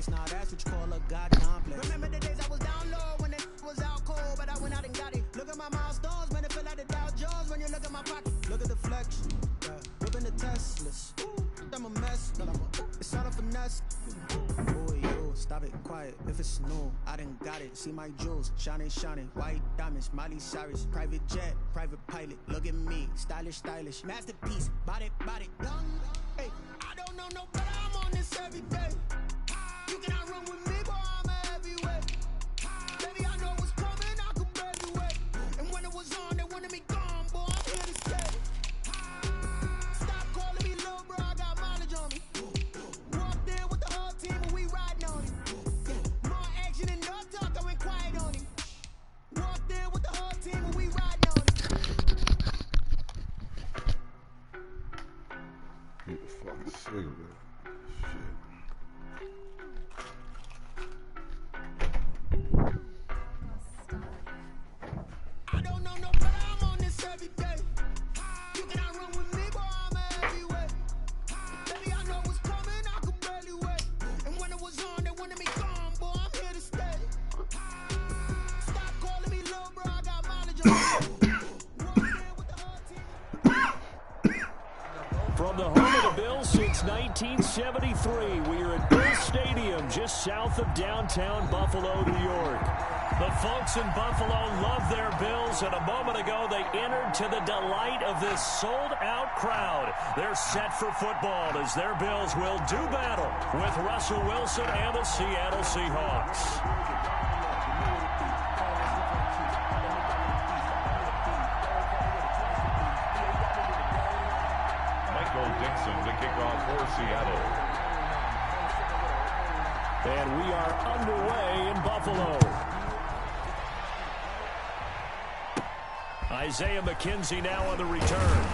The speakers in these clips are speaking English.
flex. Now that's what you call a God complex. Remember the days I was down low when it was out cold, but I went out and got it. Look at my milestones, man, it feel like the Dow Jones when you look at my pocket. Look at the flex, yeah. Whipping the Teslas. I'm a mess, but it's all a finesse. Boy, yo, stop it, quiet. If it's new, I done got it. See my jewels, shining, shining. White diamonds, Miley Cyrus. Private jet, private pilot. Look at me, stylish, stylish. Masterpiece, body, body. Young, hey, I don't know no better. I'm on this every day. You cannot run with me, boy, I'm a heavyweight. Baby, I know what's coming, I could barely wait. And when it was on, they wanted me gone, boy, I'm here to stay. Stop calling me little bro, I got mileage on me. Walked in with the whole team and we riding on it. Yeah. More action and no talk, I went quiet on it. Walked in with the whole team and we riding on it. Need a fucking cigarette. Shit. I don't know no better, I'm on this every day. You cannot run with me, boy, I'm a heavyweight. Baby, I know what's coming, I could barely wait. And when it was on, they wanted me gone, boy, I'm here to stay. Stop calling me little bro, I got mileage on me. From the home of the Bills since 1973, we are at Bill Stadium just south of downtown Buffalo, New York. The folks in Buffalo love their Bills, and a moment ago they entered to the delight of this sold-out crowd. They're set for football as their Bills will do battle with Russell Wilson and the Seattle Seahawks. Dixon to kick off for Seattle. And we are underway in Buffalo. Isaiah McKenzie now on the return.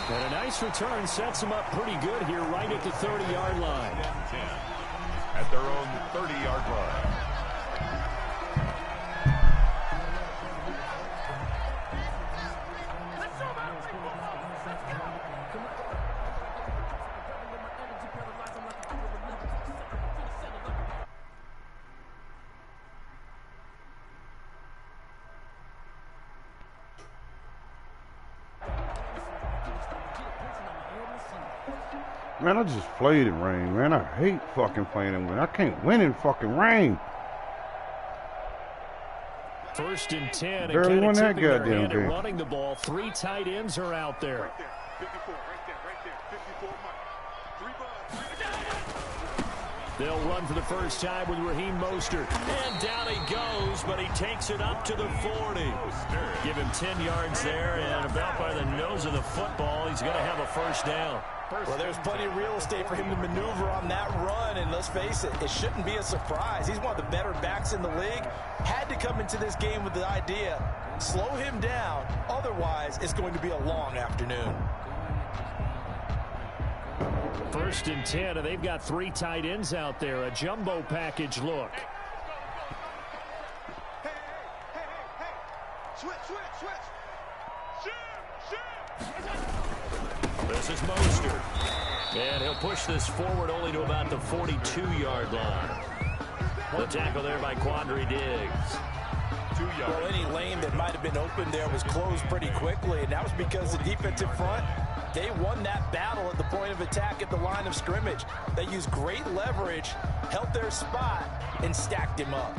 And a nice return sets him up pretty good here right at the 30-yard line. 10 at their own 30-yard line. Man, I just played in rain, man. I hate fucking playing in rain. I can't win in fucking rain. First and 10. Barely won that goddamn game. Running the ball. 3 tight ends are out there. Right there. 54, right there. 54, Mike. 3 bucks. They'll run for the first time with Raheem Mostert. And down he goes, but he takes it up to the 40. Give him 10 yards there, and about by the nose of the football, he's going to have a first down. Well, there's plenty of real estate for him to maneuver on that run, and let's face it, it shouldn't be a surprise. He's one of the better backs in the league. Had to come into this game with the idea, slow him down, otherwise it's going to be a long afternoon. First and 10, and they've got 3 tight ends out there. A jumbo package look. Hey. Switch. This is Mostert. And he'll push this forward only to about the 42-yard line. The tackle there by Quandre Diggs. 2 yards. Well, any lane that might have been open there was closed pretty quickly, and that was because the defensive front, they won that battle at the point of attack at the line of scrimmage. They used great leverage, held their spot, and stacked him up.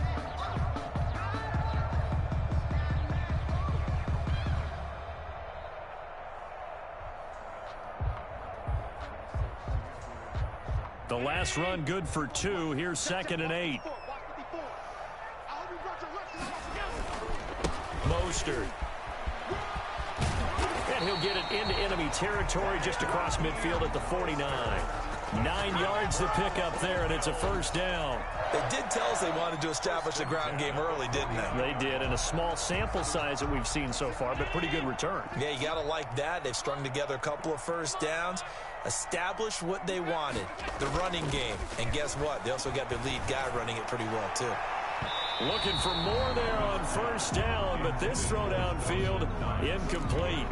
The last run good for 2. Here's 2nd and 8. Mostert. And he'll get it into enemy territory just across midfield at the 49. 9 yards to pick up there, and it's a first down. They did tell us they wanted to establish the ground game early, didn't they? They did, in a small sample size that we've seen so far, but pretty good return. Yeah, you got to like that. They've strung together a couple of first downs, established what they wanted, the running game. And guess what? They also got their lead guy running it pretty well, too. Looking for more there on first down, but this throw downfield incomplete.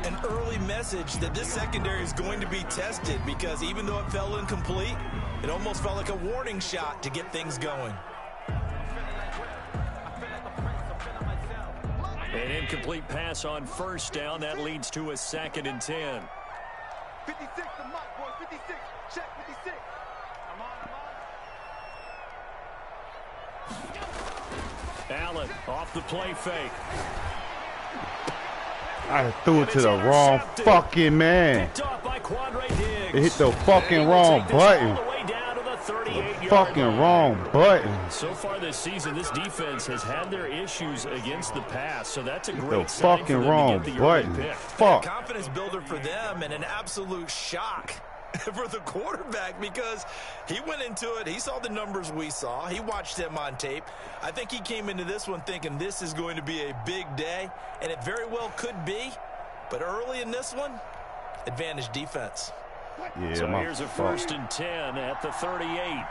An early message that this secondary is going to be tested because even though it fell incomplete, It almost felt like a warning shot to get things going. An incomplete pass on first down. That leads to a 2nd and 10. 56, the mic, boys. 56. Check 56. Allen off the play fake. I threw it to the wrong fucking man. Picked off by Quandre Diggs. It hit the fucking wrong button. All the way down to the 38-yard Fucking line. wrong button. So far this season, this defense has had their issues against the pass, so that's a The great sign for fucking them wrong to get the early button. pick. Fuck. Confidence builder for them and an absolute shock for the quarterback because he went into it. He saw the numbers we saw. He watched them on tape. I think he came into this one thinking this is going to be a big day, and it very well could be. But early in this one, advantage defense. Yeah, So my here's a fuck. 1st and 10 at the 38.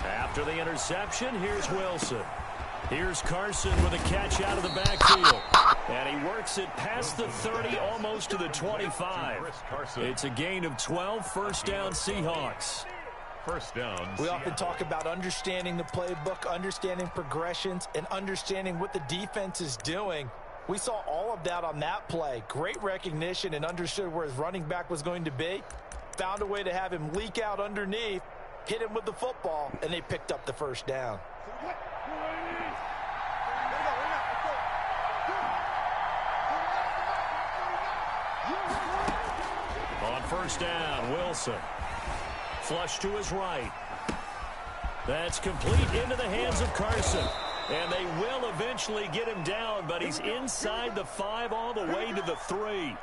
After the interception, here's Wilson. Here's Carson with a catch out of the backfield. And he works it past the 30, almost to the 25. It's a gain of 12, first down Seahawks. First down. We often talk about understanding the playbook, understanding progressions, and understanding what the defense is doing. We saw all of that on that play. Great recognition and understood where his running back was going to be. Found a way to have him leak out underneath, hit him with the football, and they picked up the first down. On first down, Wilson. Flush to his right. That's complete into the hands of Carson. And they will eventually get him down, but he's inside the 5 all the way to the 3.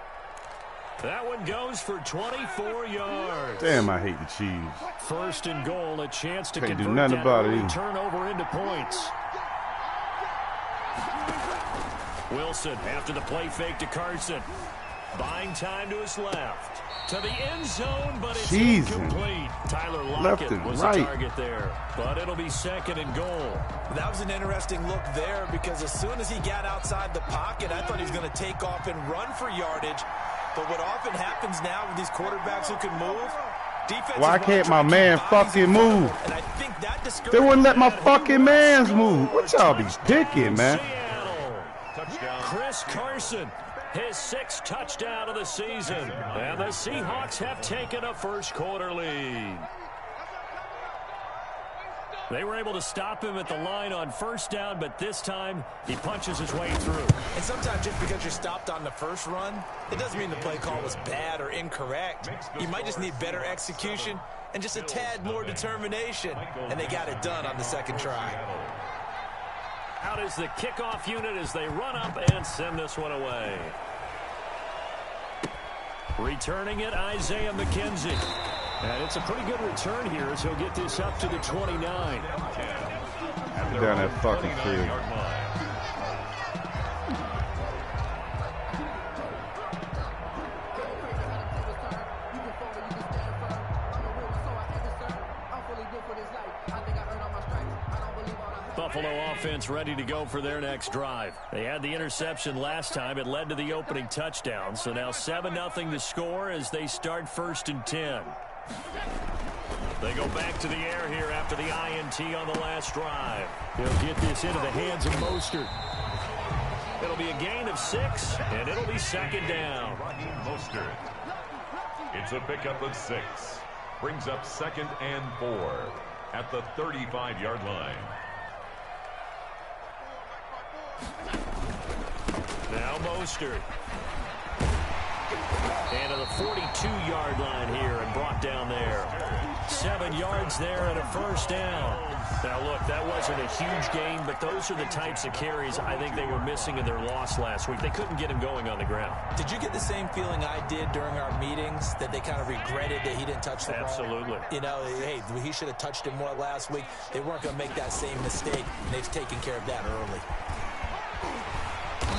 That one goes for 24 yards. Damn, I hate the Chiefs. 1st and goal, a chance to Can't do convert nothing that about it early either. turnover into points. Wilson after the play fake to Carson. Buying time to his left. To the end zone, but it's incomplete. Tyler Lockett was the target there, but it'll be 2nd and goal. That was an interesting look there because as soon as he got outside the pocket, I thought he was going to take off and run for yardage. But what often happens now with these quarterbacks who can move, defense. Why can't my man fucking move? And I think that They wouldn't let my fucking mans move. What y'all be picking, man? Touchdown. Chris Carson, his 6th touchdown of the season. And the Seahawks have taken a first-quarter lead. They were able to stop him at the line on first down, but this time he punches his way through. And sometimes just because you're stopped on the first run, it doesn't mean the play call was bad or incorrect. You might just need better execution and just a tad more determination. And they got it done on the 2nd try. Out is the kickoff unit as they run up and send this one away. Returning it, Isaiah McKenzie. And it's a pretty good return here as he'll get this up to the 29. Down that fucking field. Buffalo offense ready to go for their next drive. They had the interception last time. It led to the opening touchdown. So now 7-0 to score as they start 1st and 10. They go back to the air here after the INT on the last drive. They'll get this into the hands of Mostert. It'll be a gain of 6, and it'll be 2nd down. Mostert. It's a pickup of 6. Brings up 2nd and 4 at the 35-yard line. Now Mostert. And to the 42-yard line here and brought down there. 7 yards there and a first down. Now, look, that wasn't a huge gain, but those are the types of carries I think they were missing in their loss last week. They couldn't get him going on the ground. Did you get the same feeling I did during our meetings, that they kind of regretted that he didn't touch the ball? Absolutely. You know, hey, he should have touched it more last week. They weren't going to make that same mistake, and they've taken care of that early.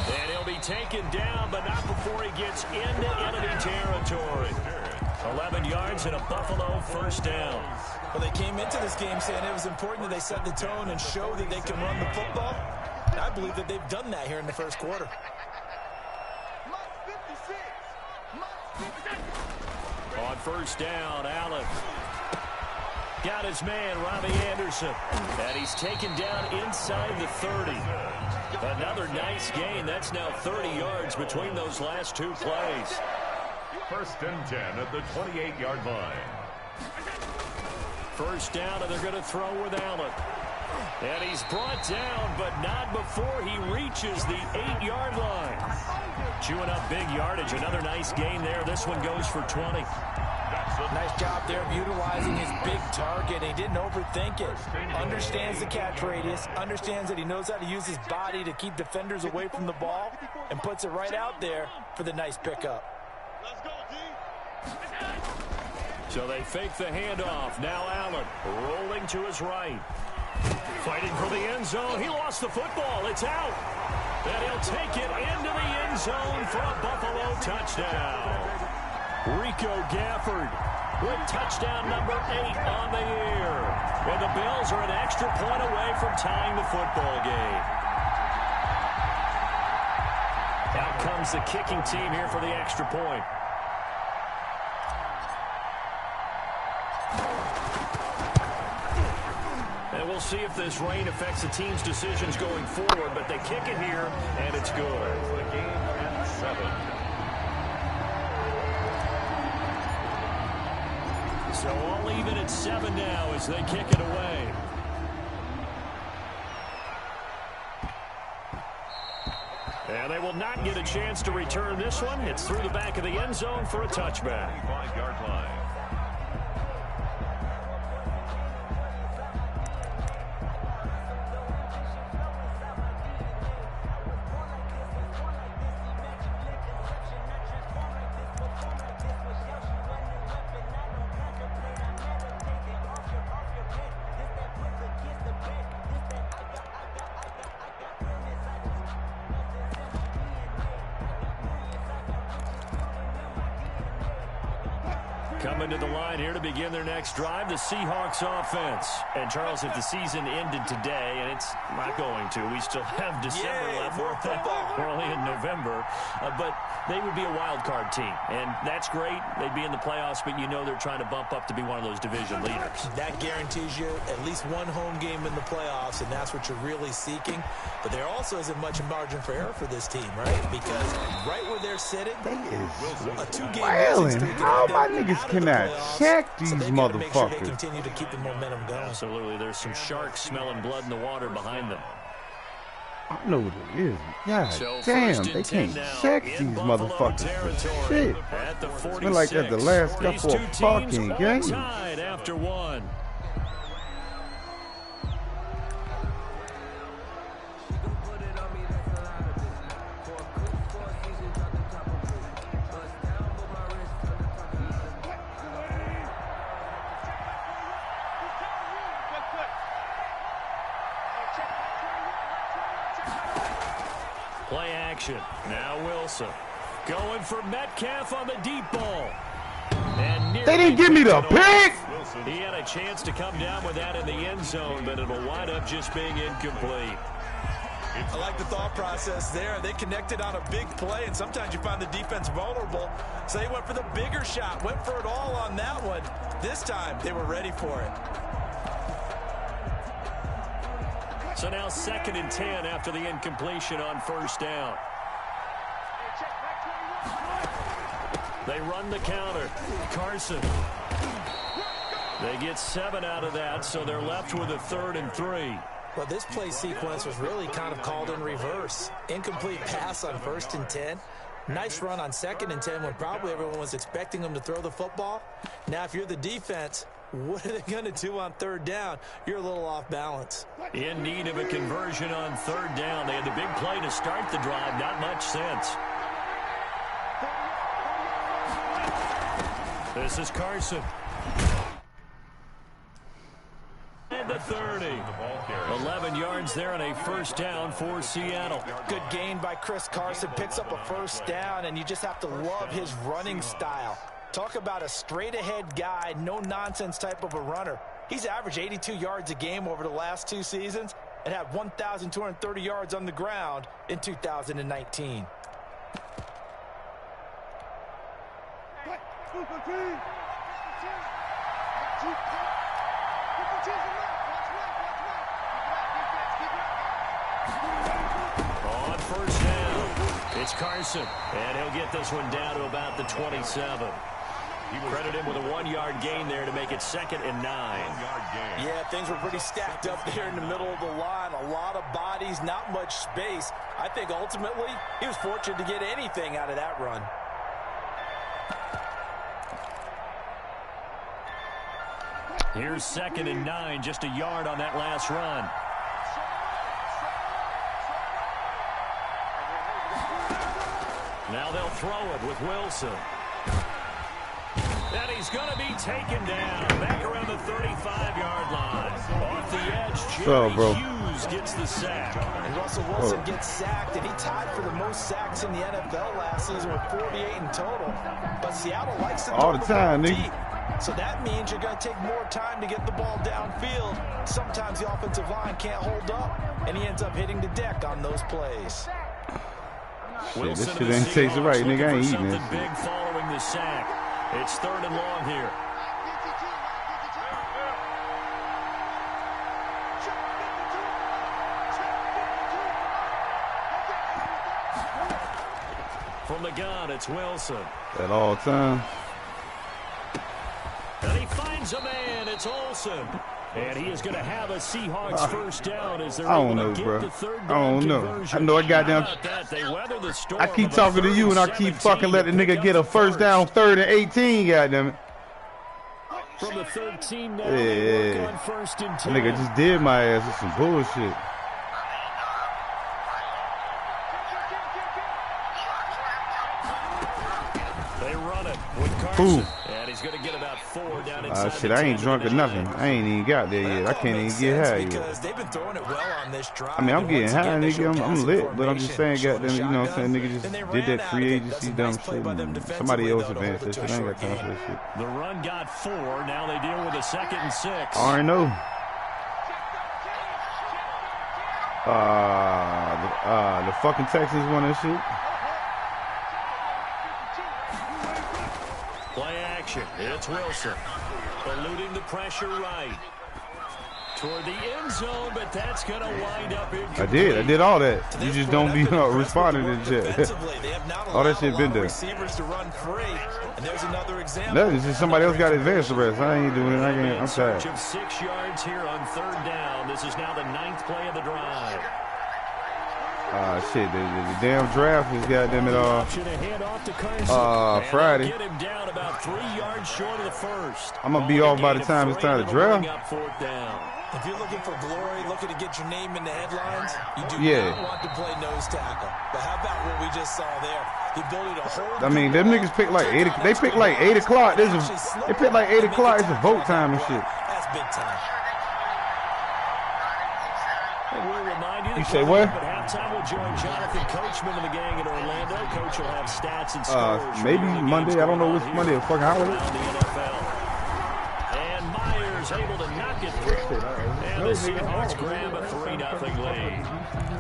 And he'll be taken down, but not before he gets into enemy territory. 11 yards and a Buffalo first down. Well, they came into this game saying it was important that they set the tone and show that they can run the football. And I believe that they've done that here in the first quarter. On first down, Allen. Got his man, Robbie Anderson. And he's taken down inside the 30. Another nice gain. That's now 30 yards between those last two plays. First and 10 at the 28-yard line. First down, and they're going to throw with Allen. And he's brought down, but not before he reaches the 8-yard line. Chewing up big yardage. Another nice gain there. This one goes for 20. Nice job there of utilizing his big target. He didn't overthink it. Understands the catch radius. Understands that he knows how to use his body to keep defenders away from the ball. And puts it right out there for the nice pickup. Let's go, D. So they fake the handoff. Now Allen rolling to his right. Fighting for the end zone. He lost the football. It's out. And he'll take it into the end zone for a Buffalo touchdown. Rico Gafford with touchdown number 8 on the year. And the Bills are an extra point away from tying the football game. Out comes the kicking team here for the extra point. And we'll see if this rain affects the team's decisions going forward, but they kick it here, and it's good. The game at 7. So all even at 7 now as they kick it away. And they will not get a chance to return this one. It's through the back of the end zone for a touchback. 25-yard line. Coming to the line here to begin their next drive, the Seahawks offense. And, Charles, if the season ended today, and it's not going to, we still have December left. We're only in November. But they would be a wild card team. And that's great. They'd be in the playoffs, but you know they're trying to bump up to be one of those division leaders. That guarantees you at least one home game in the playoffs, and that's what you're really seeking. But there also isn't much margin for error for this team, right? Because right where they're sitting, a 2-game losing streak. How my niggas cannot check these motherfuckers? They continue to keep the momentum going. Absolutely. There's some sharks smelling blood in the water behind them. I know what it is. God So damn, they can't check these motherfuckers for shit. At the 46. Been like that the last These couple two of fucking teams games. tied after one. Play action. Now Wilson. Going for Metcalf on the deep ball. And They didn't give me the pick. he had a chance to come down with that in the end zone, but it'll wind up just being incomplete. I like the thought process there. They connected on a big play, and sometimes you find the defense vulnerable. So they went for the bigger shot, went for it all on that one. This time, they were ready for it. So now 2nd and 10 after the incompletion on first down. They run the counter. Carson. They get 7 out of that, so they're left with a 3rd and 3. Well, this play sequence was really kind of called in reverse. Incomplete pass on 1st and 10. Nice run on 2nd and 10 when probably everyone was expecting them to throw the football. Now, if you're the defense, what are they going to do on 3rd down? You're a little off balance. In need of a conversion on 3rd down. They had the big play to start the drive. Not much sense. This is Carson. And the 30. 11 yards there and a first down for Seattle. Good gain by Chris Carson. Picks up a first down, and you just have to love his running style. Talk about a straight-ahead guy, no-nonsense type of a runner. He's averaged 82 yards a game over the last 2 seasons and had 1,230 yards on the ground in 2019. On first down, it's Carson, and he'll get this one down to about the 27. Credit him with a 1-yard gain there to make it 2nd and 9. Yeah, things were pretty stacked up there in the middle of the line. A lot of bodies, not much space. I think ultimately he was fortunate to get anything out of that run. Here's 2nd and 9, just a yard on that last run. Now they'll throw it with Wilson. And he's going to be taken down back around the 35-yard line. Off the edge, Jerry Hughes gets the sack. And Russell Wilson gets sacked, and he tied for the most sacks in the NFL last season with 48 in total. But Seattle likes to all the time, nigga. So that means you're going to take more time to get the ball downfield. Sometimes the offensive line can't hold up, and he ends up hitting the deck on those plays. Shit, this shit ain't tasting right, nigga. I ain't eating this. Big following the sack. It's 3rd and long here. From the gun, it's Wilson. At all times. And he finds a man. It's Olsen. And he is going to have a Seahawks first down as they're able to get the third down conversion. I know I got them. I keep talking to you and I keep fucking letting the nigga get a first down 3rd and 18, goddammit. From the 13 now, they work on 1st and 10. That nigga just did my ass with some bullshit. They run it with Carson. And he's going to get about 4 down inside shit, I ain't drunk or nothing. I ain't even got there yet. I can't even get high yet. They've been throwing it well on this drive. I mean, I'm getting high, nigga. I'm lit, but I'm just saying, goddamn, you know what I'm saying? Nigga just did that free agency dumb shit. And somebody else advanced that shit. I ain't got time for that shit. The run got 4. Now they deal with a 2nd and 6. I already know. The fucking Texans won that shit. Play action. It's Wilson. Eluding the pressure right. Toward the end zone, but that's going to wind up incomplete. I did all that. You just don't be responding to shit. All that shit been there. Receivers to run free. And there's another example. That is just somebody else got advanced arrest. I ain't doing it. I'm tired. Search of 6 yards here on 3rd down. This is now the 9th play of the drive. Shit, the damn draft is goddamn it all. Friday. Get him down about 3 yards short of the first. I'm gonna be off by the time it's time to draft. If you're looking for glory, looking to get your name in the headlines, you do not want to play nose tackle. But how about what we just saw there? The ability to hold. I mean, them niggas pick like 8. They pick like 8 o'clock. They pick like 8 o'clock. It's a vote time and shit. That's big time. We'll remind you, you say what? At halftime, we'll join Jonathan Coachman and the gang in Orlando. Coach will have stats and scores. Maybe Monday. I don't know which Monday. A fucking holiday. And Myers able to knock it through. And the Seahawks grab a 3-0 lead.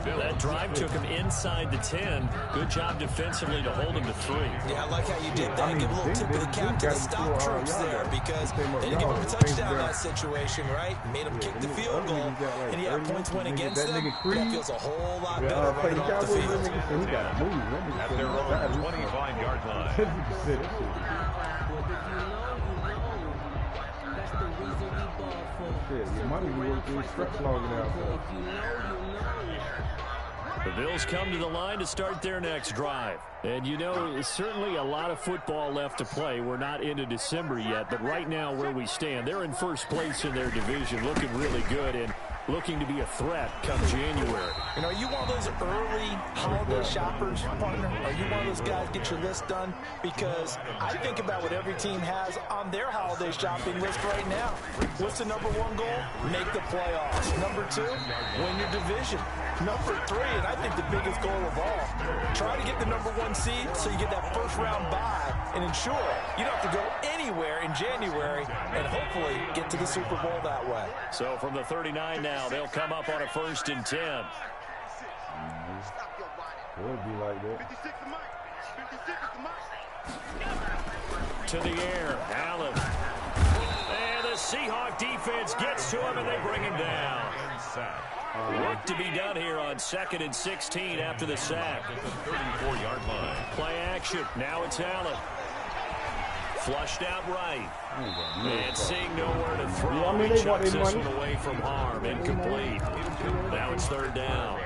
That drive took him inside the 10. Good job defensively to hold him to 3. Yeah, I like how you did that. Give a little tip of the cap to the stop troops there because they didn't give him a touchdown in that situation, right? Made him kick the field goal, and he had points went against them. That feels a whole lot better running off the field. At their own 25-yard line. The Bills come to the line to start their next drive. And, you know, certainly a lot of football left to play. We're not into December yet, but right now where we stand, they're in first place in their division, looking really good and looking to be a threat come January. And are you one of those early holiday shoppers, partner? Are you one of those guys get your list done? Because I think about what every team has on their holiday shopping list right now. What's the number 1 goal? Make the playoffs. Number 2, win your division. Number 3, and I think the biggest goal of all, try to get the number 1 seed so you get that first round bye and ensure you don't have to go anywhere in January and hopefully get to the Super Bowl that way. So from the 39 now, they'll come up on a 1st and 10. It would be like that. 56 to Mike. 56 to Mike. to the air. Allen. And the Seahawk defense gets to him, and they bring him down. Work to be done here on 2nd and 16 after the sack. At the 34-yard line. Play action. Now it's Allen. Flushed out right. And seeing nowhere to throw, he chucks this one away from harm. Incomplete. Now it's 3rd down.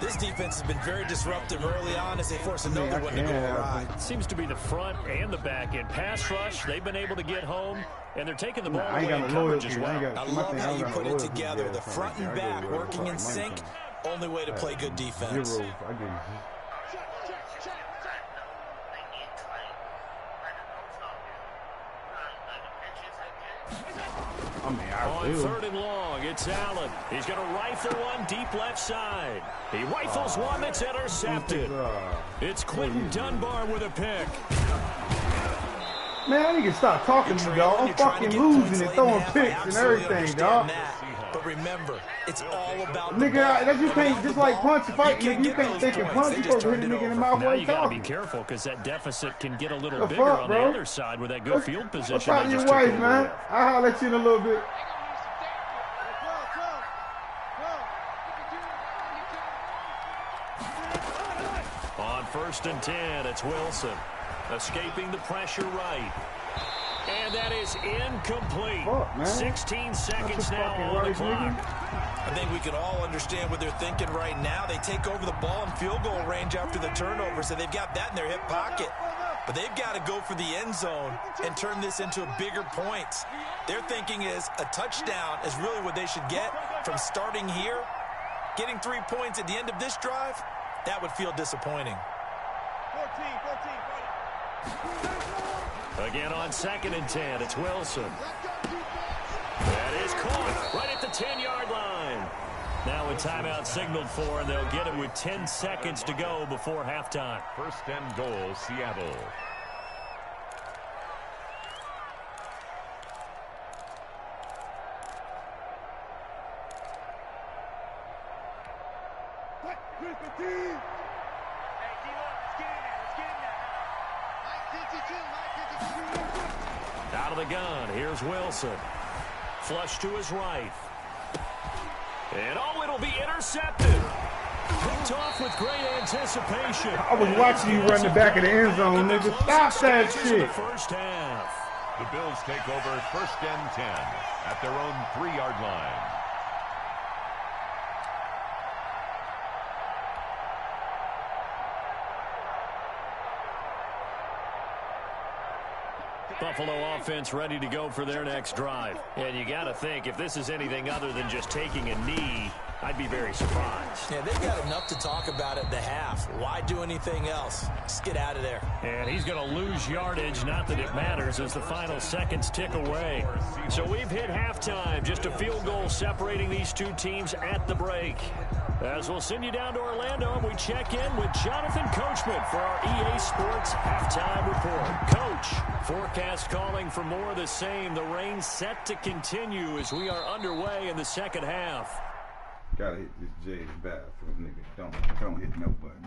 This defense has been very disruptive early on as they force another one to go awry. Seems to be the front and the back end. Pass rush, they've been able to get home, and they're taking the ball away in coverage as well. I love how you put it together. The front and back working in sync. Only way to play good defense. On 3rd and long, it's Allen. He's going to rifle one deep left side. He rifles one that's intercepted. It's Quentin Dunbar with a pick. Man, I need to stop talking to you, dog. I'm fucking losing and throwing picks and everything, dog. But remember, it's all about nigga, that you can't just like punch a fight, nigga. You can't think and punch. You supposed to hit a nigga in the mouth while you you gotta be talking. careful because that deficit can get a little bigger on the other side with that good field position. What's about your wife, man? I'll holler at you in a little bit. On 1st and 10, it's Wilson. Escaping the pressure right. And that is incomplete. 16 seconds now on the clock. I think we can all understand what they're thinking right now. They take over the ball in field goal range after the turnover, so they've got that in their hip pocket. But they've got to go for the end zone and turn this into bigger points. Their thinking is a touchdown is really what they should get from starting here. Getting 3 points at the end of this drive, that would feel disappointing. 14. Again on 2nd and 10, it's Wilson. That is caught right at the 10-yard line. Now a timeout signaled for, and they'll get it with 10 seconds to go before halftime. 1st and goal, Seattle. Out of the gun, here's Wilson. Flush to his right. And oh, it'll be intercepted. Picked off with great anticipation. I was watching you run the back of the end zone, nigga. Stop that shit. First half. The Bills take over 1st and 10 at their own 3-yard line. Buffalo offense ready to go for their next drive. And you got to think, if this is anything other than just taking a knee, I'd be very surprised. Yeah, they've got enough to talk about at the half. Why do anything else? Just get out of there. And he's going to lose yardage, not that it matters, as the final seconds tick away. So we've hit halftime, just a field goal separating these two teams at the break. As we'll send you down to Orlando, and we check in with Jonathan Coachman for our EA Sports Halftime Report. Coach, forecast calling for more of the same. The rain set to continue as we are underway in the second half. Gotta hit this J's bathroom, nigga. Don't hit no buttons.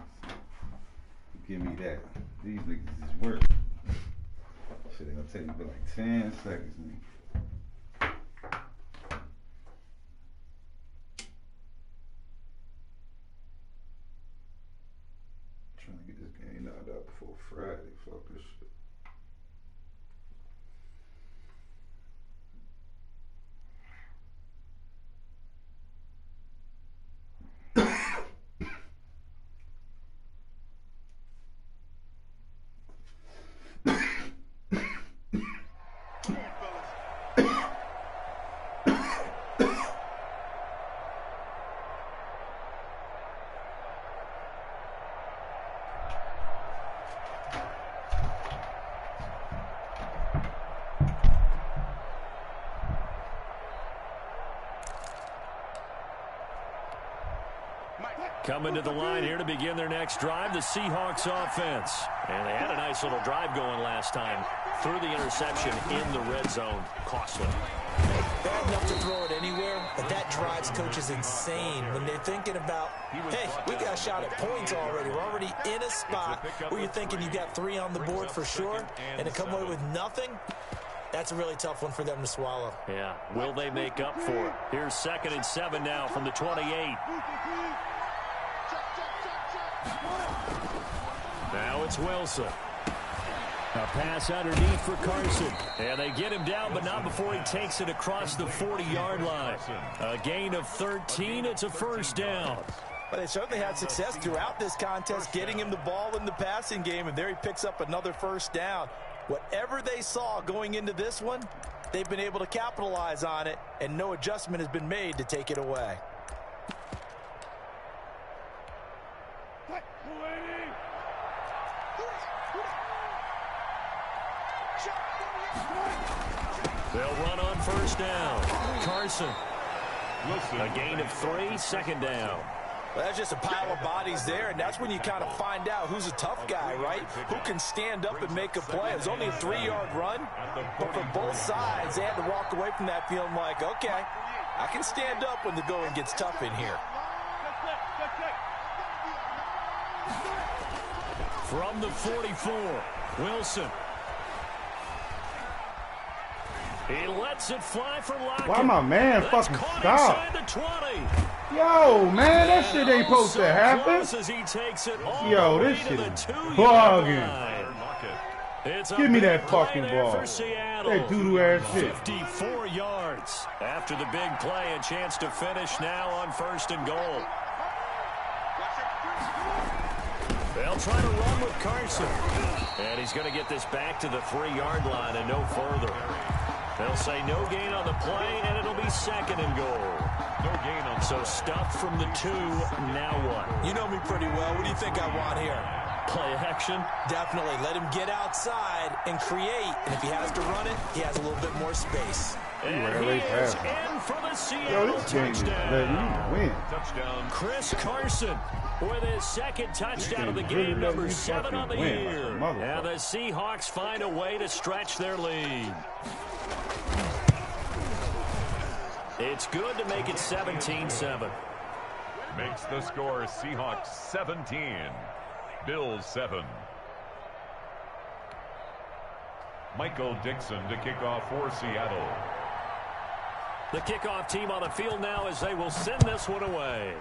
Give me that. These niggas is work. Shit, it'll take me for like 10 seconds, nigga. Trying to get this game knocked out before Friday. Fuck this shit. Coming to the line here to begin their next drive, the Seahawks offense. And they had a nice little drive going last time. Through the interception in the red zone. Costly. Bad enough to throw it anywhere, but that drives coaches insane when they're thinking about, hey, we got a shot at points already. We're already in a spot where you're thinking you got 3 on the board for sure, and to come away with nothing, that's a really tough one for them to swallow. Yeah, will they make up for it? Here's 2nd and 7 now from the 28. Now it's Wilson. A pass underneath for Carson. And they get him down, but not before he takes it across the 40-yard line. A gain of 13. It's a first down. But they certainly had success throughout this contest, getting him the ball in the passing game, and there he picks up another first down. Whatever they saw going into this one, they've been able to capitalize on it, and no adjustment has been made to take it away. They'll run on first down. Carson. A gain of 3, 2nd down. Well, that's just a pile of bodies there, and that's when you kind of find out who's a tough guy, right? Who can stand up and make a play. It was only a 3-yard run, but for both sides, they had to walk away from that feeling like, okay, I can stand up when the going gets tough in here. From the 44, Wilson. He lets it fly for Lockett. Why my man fucking stop? The 20. Yo, man, that shit ain't supposed to happen. As he takes it all Yo, this shit is bugging. Give me that fucking ball. That doo-doo ass shit. 54 yards. After the big play, a chance to finish now on 1st and goal. They'll try to run with Carson. And he's going to get this back to the 3-yard line and no further. They'll say no gain on the play, and it'll be 2nd and goal. No gain on. So stuffed from the 2. Now what? You know me pretty well. What do you think I want here? Play action? Definitely. Let him get outside and create. And if he has to run it, he has a little bit more space. And he is in for the Seattle touchdown. Touchdown. Chris Carson with his 2nd touchdown of the game, number 7 on the year. And the Seahawks find a way to stretch their lead. It's good to make it 17-7. Makes the score Seahawks 17, Bills 7. Michael Dixon to kick off for Seattle. The kickoff team on the field now as they will send this one away.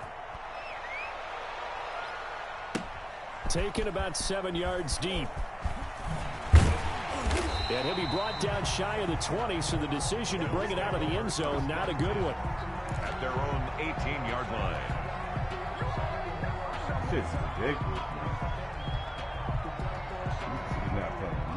Taken about 7 yards deep. And he'll be brought down shy of the 20, so the decision to bring it out of the end zone, not a good one. At their own 18-yard line. Shit's ridiculous.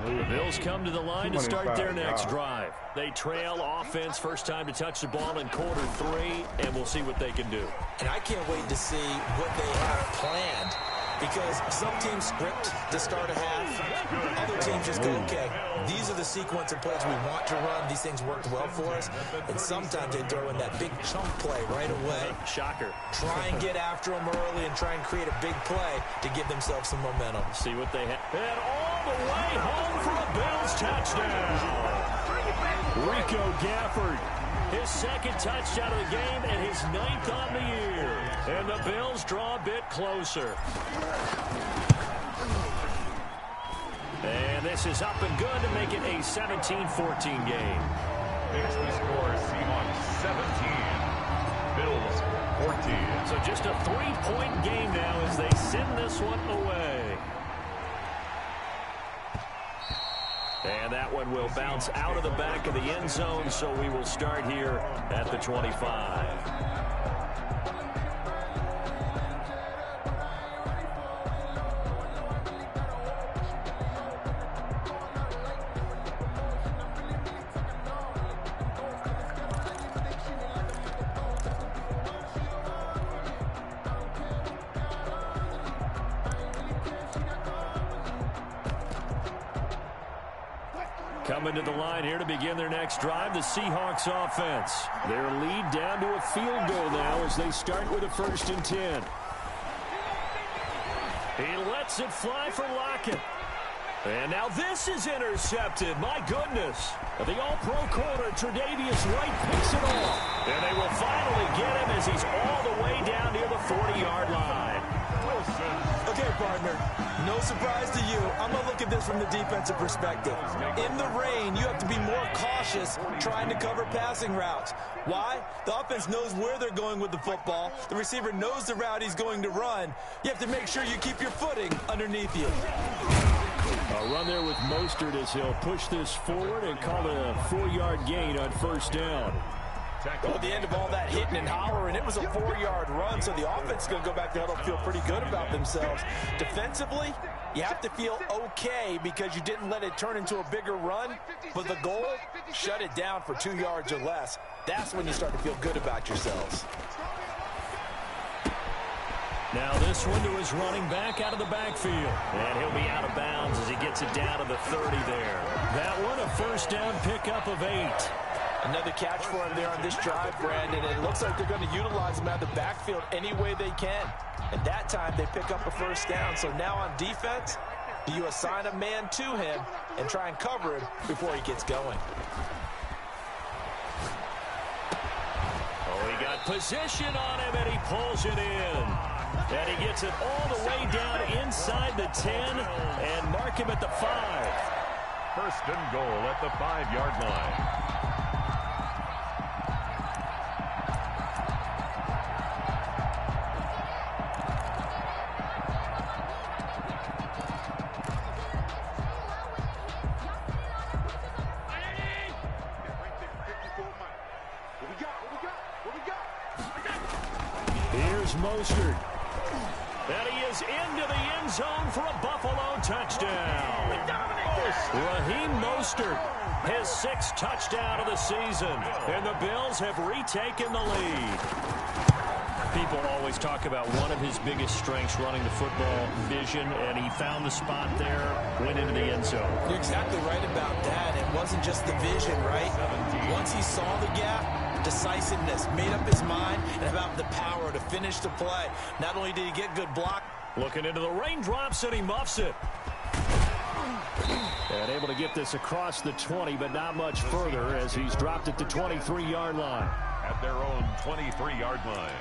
The Bills come to the line to start their next drive. They trail offense, first time to touch the ball in quarter 3, and we'll see what they can do. And I can't wait to see what they have planned. Because some teams script to start a half. Other teams just go, okay, these are the sequence of plays we want to run. These things worked well for us. And sometimes they throw in that big chunk play right away. Shocker. Try and get after them early and try and create a big play to give themselves some momentum. See what they have. And all the way home for a Bills touchdown. Rico Gafford. His 2nd touchdown of the game and his 9th on the year. And the Bills draw a bit closer. And this is up and good to make it a 17-14 game. Makes the score Seahawks 17, Bills 14. So just a 3-point game now as they send this one away. And that one will bounce out of the back of the end zone, so we will start here at the 25. Coming to the line here to begin their next drive, the Seahawks offense. Their lead down to a field goal now as they start with a 1st and 10. He lets it fly for Lockett. And now this is intercepted. My goodness. The all-pro corner, Tre'Davious White, picks it off. And they will finally get him as he's all the way down near the 40-yard line. Okay, partner, no surprise to you. I'm going to look at this from the defensive perspective. In the rain, you have to be more cautious trying to cover passing routes. Why? The offense knows where they're going with the football. The receiver knows the route he's going to run. You have to make sure you keep your footing underneath you. A run there with Mostert as he'll push this forward and call it a 4-yard gain on first down. Well, at the end of all that hitting and hollering, it was a 4-yard run, so the offense is going to go back there and feel pretty good about themselves. Defensively, you have to feel okay because you didn't let it turn into a bigger run, but the goal, shut it down for 2 yards or less. That's when you start to feel good about yourselves. Now this one to his running back out of the backfield. And he'll be out of bounds as he gets it down to the 30 there. That one, a first down pickup of 8. Another catch for him there on this drive, Brandon, and it looks like they're going to utilize him out of the backfield any way they can. And that time they pick up a first down. So now on defense, do you assign a man to him and try and cover him before he gets going? Oh, he got position on him, and he pulls it in. And he gets it all the way down inside the 10 and mark him at the 5. First and goal at the 5-yard line. Here's Mostert. And he is into the end zone for a Buffalo touchdown. Raheem Mostert, his 6th touchdown of the season. And the Bills have retaken the lead. People always talk about one of his biggest strengths, running the football, vision, and he found the spot there, went into the end zone. You're exactly right about that. It wasn't just the vision, right? Once he saw the gap, decisiveness, made up his mind, and about the power to finish the play. Not only did he get good block. Looking into the raindrops, and he muffs it. And able to get this across the 20, but not much further as he's dropped at the 23-yard line. At their own 23-yard line.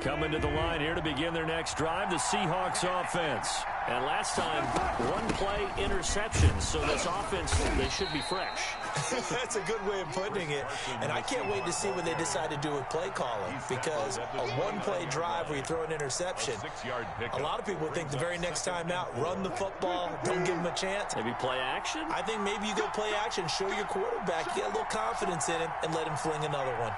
Coming to the line here to begin their next drive, the Seahawks offense. And last time, one-play interception. So this offense, they should be fresh. That's a good way of putting it. And I can't wait to see what they decide to do with play calling. Because a one-play drive where you throw an interception, a lot of people think the very next time out, run the football, don't give him a chance. Maybe play action? I think maybe you go play action, show your quarterback, get a little confidence in him, and let him fling another one.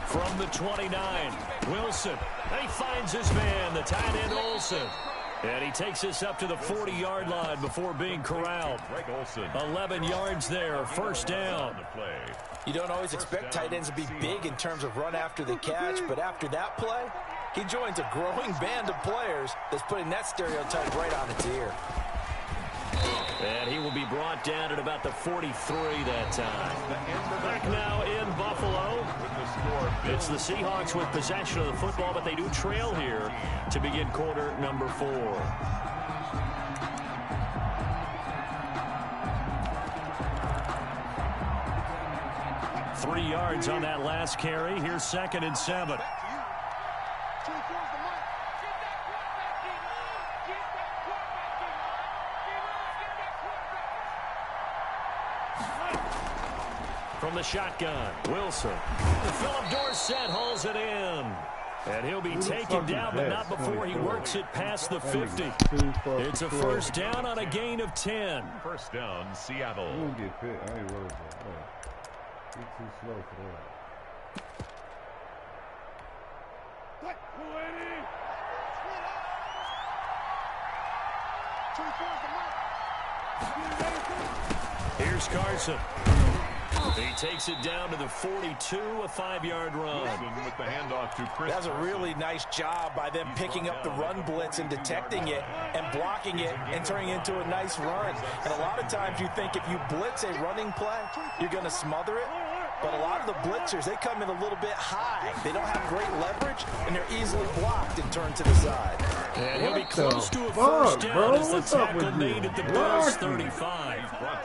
From the 29, Wilson. And he finds his man, the tight end Olsen. And he takes this up to the 40-yard line before being corralled. 11 yards there, first down. You don't always expect tight ends to be big in terms of run after the catch, but after that play, he joins a growing band of players that's putting that stereotype right on its ear. And he will be brought down at about the 43 that time. Back now in Buffalo. It's the Seahawks with possession of the football, but they do trail here to begin quarter number 4. Three yards on that last carry. Here's 2nd and 7. From the shotgun, Wilson. Philip Dorsett hauls it in. And he'll be taken down, but not before he works it past the 50. It's a first down on a gain of 10. First down, Seattle. I'm gonna get hit. I ain't worried about that. He's too slow for Here's Carson. He takes it down to the 42, a 5-yard run. With the handoff to Chris. That's a really nice job by them picking up the run blitz and detecting it and blocking it and turning it into a nice run. And a lot of times you think if you blitz a running play, you're going to smother it. But a lot of the blitzers, they come in a little bit high. They don't have great leverage, and they're easily blocked and turned to the side. And he'll be close to a first down as the tackle made at the Bills 35.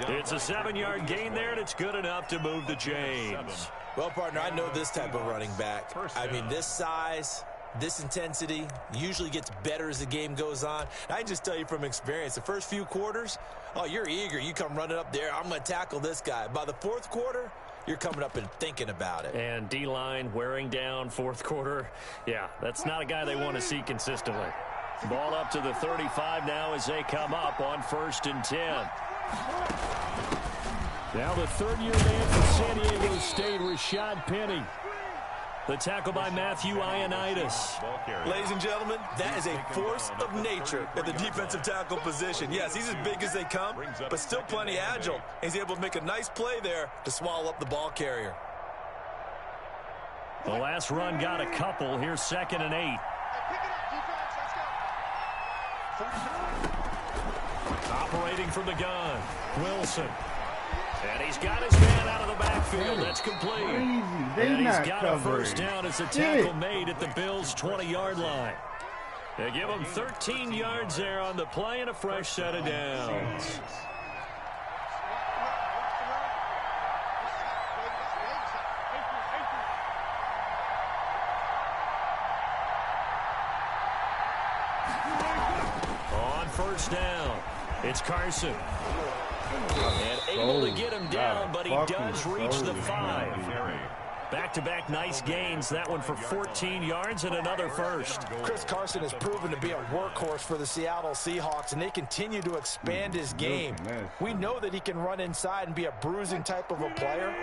It's a 7-yard gain there, and it's good enough to move the chains. Well, partner, I know this type of running back. I mean, this size, this intensity usually gets better as the game goes on. I can just tell you from experience, the first few quarters, oh, you're eager. You come running up there, I'm going to tackle this guy. By the fourth quarter, you're coming up and thinking about it. And D-line wearing down fourth quarter. Yeah, that's not a guy they want to see consistently. Ball up to the 35 now as they come up on 1st and 10. Now the third-year man for San Diego State, Rashad Penny. The tackle by Matthew Ioannidis. Ladies and gentlemen, that is a force of nature at the defensive tackle position. Yes, he's as big as they come, but still plenty agile. He's able to make a nice play there to swallow up the ball carrier. The last run got a couple. Here's 2nd and 8. Operating from the gun, Wilson. And he's got his man out of the backfield. That's complete. And he's got a first down as the tackle made at the Bills' 20-yard line. They give him 13 yards there on the play and a fresh set of downs. On first down, it's Carson. And able to get him down, but he does reach the 5. Back-to-back nice gains. That one for 14 yards and another first. Chris Carson has proven to be a workhorse for the Seattle Seahawks, and they continue to expand his game. We know that he can run inside and be a bruising type of a player,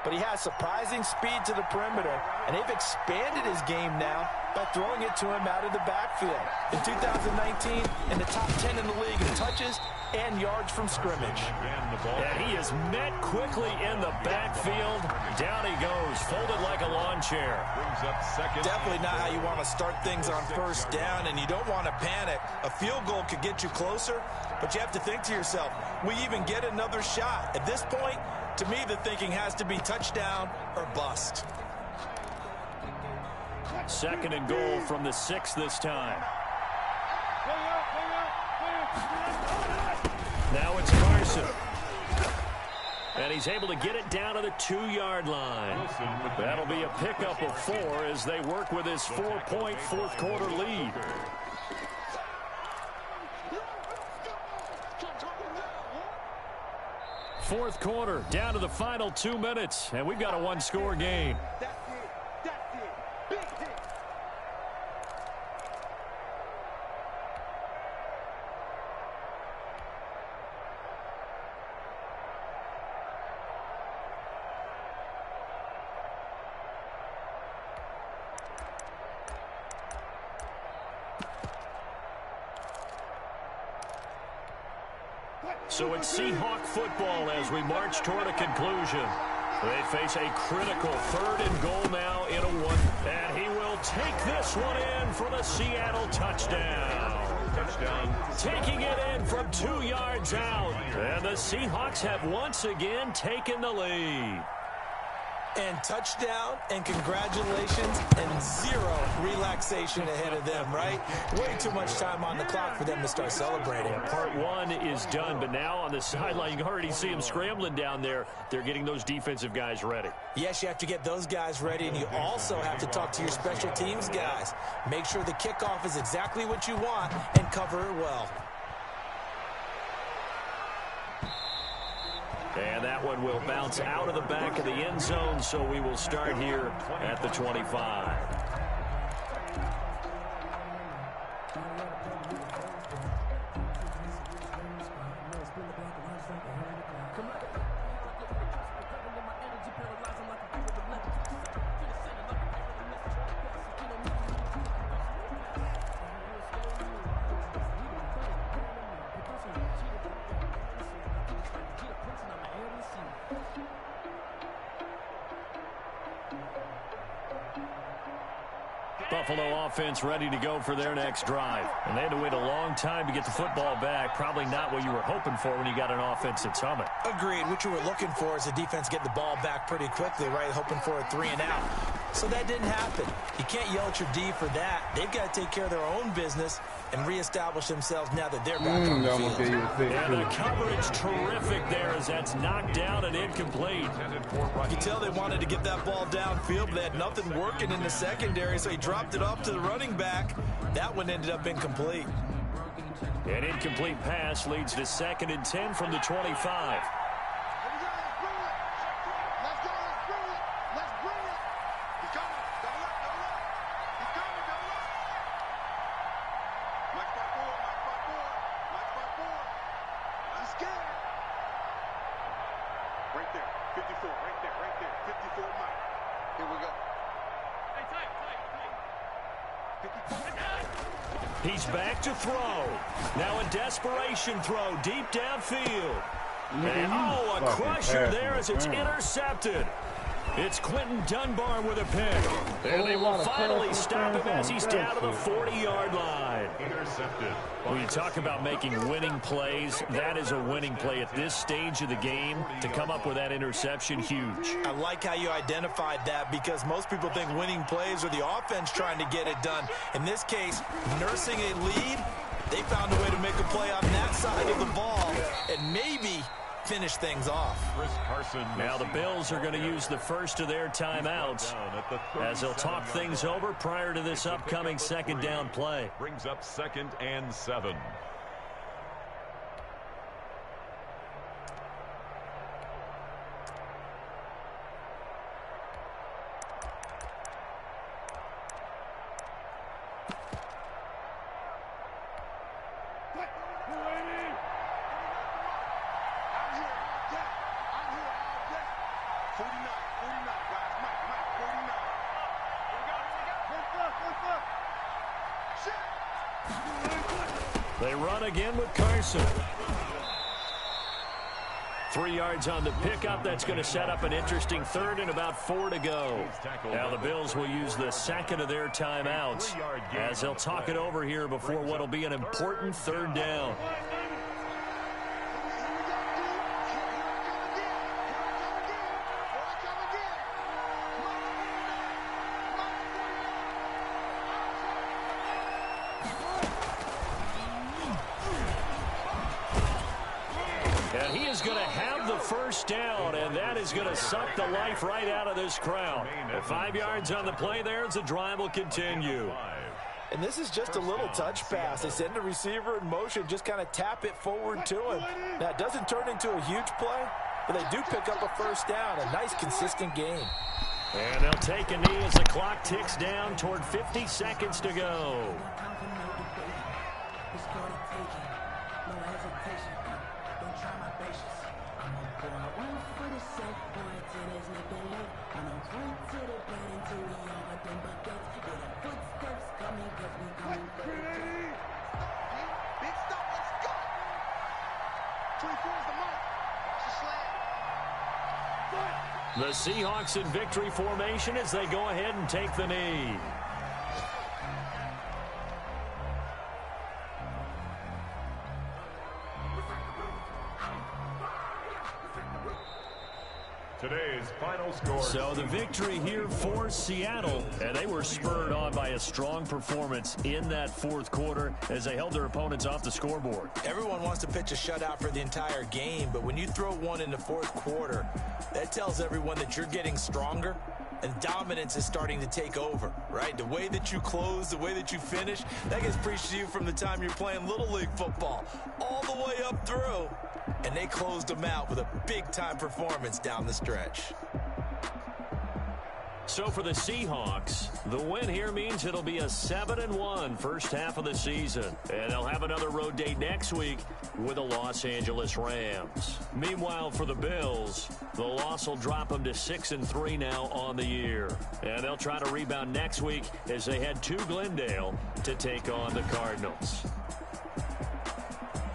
but he has surprising speed to the perimeter, and they've expanded his game now by throwing it to him out of the backfield. In 2019, in the top 10 in the league in touches and yards from scrimmage. And he is met quickly in the backfield. Down he goes, folded like a lawn chair. Definitely not how you want to start things on first down, and you don't want to panic. A field goal could get you closer, but you have to think to yourself, we even get another shot. At this point, to me, the thinking has to be touchdown or bust. 2nd and goal from the 6 this time. Now it's Carson. And he's able to get it down to the 2-yard line. That'll be a pickup of 4 as they work with his 4-point fourth quarter lead. Fourth quarter, down to the final 2 minutes, and we've got a 1-score game. So it's Seahawk football as we march toward a conclusion. They face a critical 3rd and goal now in a 1. And he will take this one in for the Seattle touchdown. Taking it in from 2 yards out. And the Seahawks have once again taken the lead. And touchdown, and congratulations, and 0 relaxation ahead of them, right? Way too much time on the clock for them to start celebrating. Part 1 is done, but now on the sideline, you can already see them scrambling down there. They're getting those defensive guys ready. Yes, you have to get those guys ready, and you also have to talk to your special teams guys. Make sure the kickoff is exactly what you want and cover it well. And that one will bounce out of the back of the end zone, so we will start here at the 25. Buffalo offense ready to go for their next drive. And they had to wait a long time to get the football back. Probably not what you were hoping for when you got an offense that's humming. Agreed. What you were looking for is the defense getting the ball back pretty quickly, right? Hoping for a 3-and-out. So that didn't happen. You can't yell at your D for that. They've got to take care of their own business and reestablish themselves now that they're back on the field. And the coverage terrific there as that's knocked down and incomplete. You can tell they wanted to get that ball downfield, but they had nothing working in the secondary, so he dropped it off to the running back. That one ended up incomplete. An incomplete pass leads to 2nd and 10 from the 25. He's back to throw. Now a desperation throw deep downfield. And a crusher there as it's intercepted. It's Quentin Dunbar with a pick. And they will finally stop him as he's down to the 40-yard line. Intercepted. When you talk about making winning plays, that is a winning play at this stage of the game. To come up with that interception, huge. I like how you identified that because most people think winning plays are the offense trying to get it done. In this case, nursing a lead, they found a way to make a play on that side of the ball and maybe finish things off. Now the Bills are going to use the first of their timeouts as they'll talk things over prior to this upcoming 2nd down play. Brings up 2nd and 7. They run again with Carson. 3 yards on the pickup. That's going to set up an interesting 3rd and about 4 to go. Now the Bills will use the 2nd of their timeouts as they'll talk it over here before what will be an important 3rd down. And he is going to have the first down, and that is going to suck the life right out of this crowd. 5 yards on the play there as the drive will continue. And this is just a little touch pass. They send the receiver in motion, just kind of tap it forward to him. Now, it doesn't turn into a huge play, but they do pick up a first down. A nice, consistent game. And they'll take a knee as the clock ticks down toward 50 seconds to go. The Seahawks in victory formation as they go ahead and take the knee. Today's final score. So the victory here for Seattle, and they were spurred on by a strong performance in that 4th quarter as they held their opponents off the scoreboard. Everyone wants to pitch a shutout for the entire game, but when you throw one in the 4th quarter, that tells everyone that you're getting stronger and dominance is starting to take over, right? The way that you close, the way that you finish, that gets preached to you from the time you're playing Little League football all the way up through. And they closed them out with a big-time performance down the stretch. So for the Seahawks, the win here means it'll be a 7-1 first half of the season. And they'll have another road date next week with the Los Angeles Rams. Meanwhile, for the Bills, the loss will drop them to 6-3 now on the year. And they'll try to rebound next week as they head to Glendale to take on the Cardinals.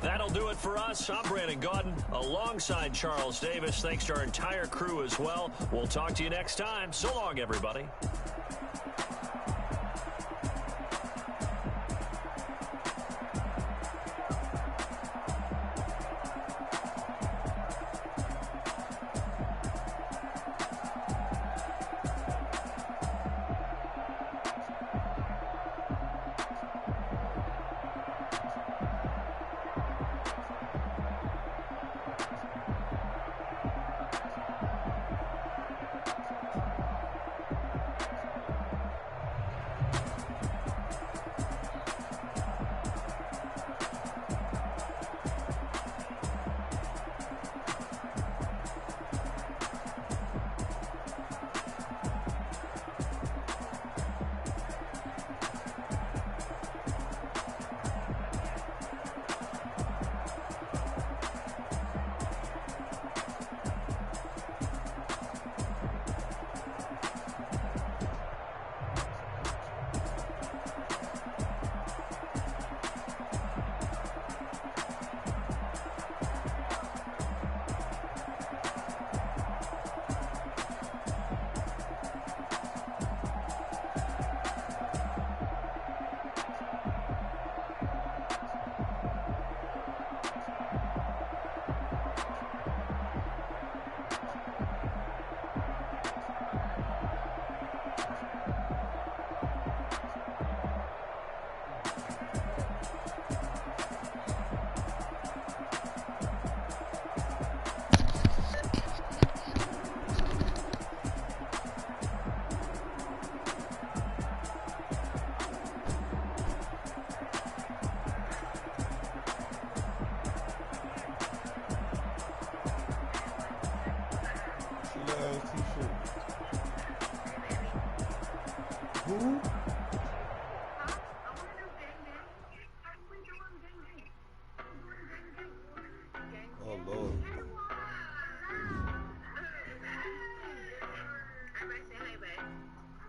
That'll do it for us. I'm Brandon Gaudin alongside Charles Davis. Thanks to our entire crew as well. We'll talk to you next time. So long, everybody. ass t-shirt. Who? Oh Lord.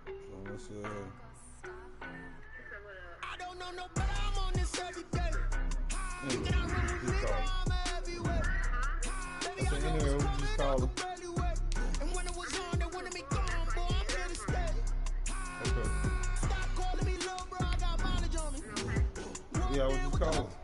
So what's I don't know no better, I'm on this every day. You can run with me, I'm everywhere. Baby, I know anyway, it's what you coming, call I it? could barely wait. And when it was on, they wanted me gone, boy, I'm here to stay. Okay. Stop calling me little bro, I got mileage on me. Yeah, what you call it?